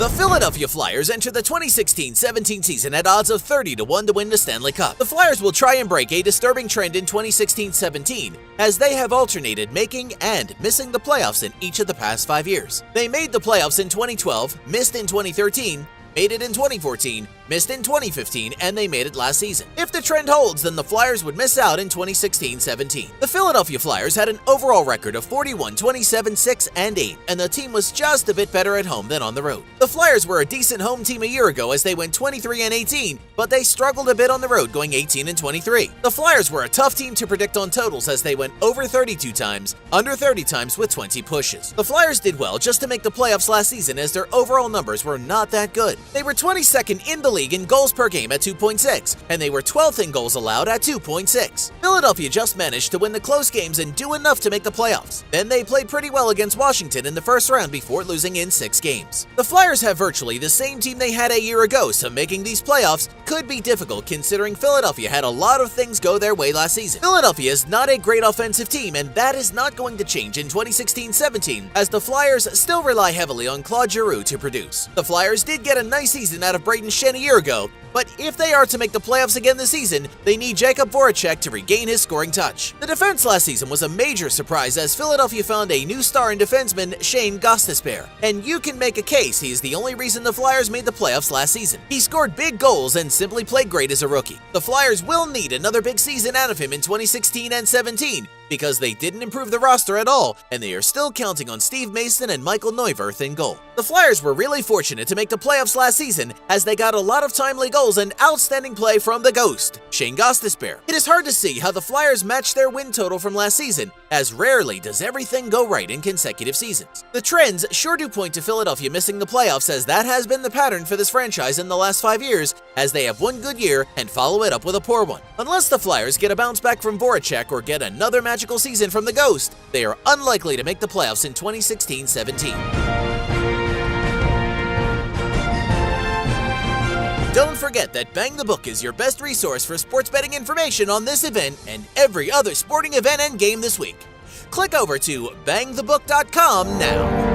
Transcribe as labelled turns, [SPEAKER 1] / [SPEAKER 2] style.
[SPEAKER 1] The Philadelphia Flyers enter the 2016-17 season at odds of 30-1 to win the Stanley Cup. The Flyers will try and break a disturbing trend in 2016-17, as they have alternated making and missing the playoffs in each of the past 5 years. They made the playoffs in 2012, missed in 2013, made it in 2014, missed in 2015, and they made it last season. If the trend holds, then the Flyers would miss out in 2016-17. The Philadelphia Flyers had an overall record of 41-27-6-8, and the team was just a bit better at home than on the road. The Flyers were a decent home team a year ago as they went 23-18, but they struggled a bit on the road going 18-23. The Flyers were a tough team to predict on totals as they went over 32 times, under 30 times with 20 pushes. The Flyers did well just to make the playoffs last season as their overall numbers were not that good. They were 22nd in the league in goals per game at 2.6, and they were 12th in goals allowed at 2.6. Philadelphia just managed to win the close games and do enough to make the playoffs. Then they played pretty well against Washington in the first round before losing in 6 games. The Flyers have virtually the same team they had a year ago, so making these playoffs could be difficult considering Philadelphia had a lot of things go their way last season. Philadelphia is not a great offensive team, and that is not going to change in 2016-17 as the Flyers still rely heavily on Claude Giroux to produce. The Flyers did get a nice season out of Braden Shen a year ago, but if they are to make the playoffs again this season, they need Jakub Voracek to regain his scoring touch. The defense last season was a major surprise as Philadelphia found a new star in defenseman Shane Gostisbehere, and you can make a case he is the only reason the Flyers made the playoffs last season. He scored big goals and simply played great as a rookie. The Flyers will need another big season out of him in 2016 and 17 because they didn't improve the roster at all, and they are still counting on Steve Mason and Michael Neuwirth in goal. The Flyers were really fortunate to make the playoffs last season as they got a lot of timely goals and outstanding play from the Ghost, Shane Gostisbehere. It is hard to see how the Flyers match their win total from last season, as rarely does everything go right in consecutive seasons. The trends sure do point to Philadelphia missing the playoffs, as that has been the pattern for this franchise in the last 5 years, as they have one good year and follow it up with a poor one. Unless the Flyers get a bounce back from Voracek or get another magical season from the Ghost, they are unlikely to make the playoffs in 2016-17. Don't forget that Bang the Book is your best resource for sports betting information on this event and every other sporting event and game this week. Click over to bangthebook.com now.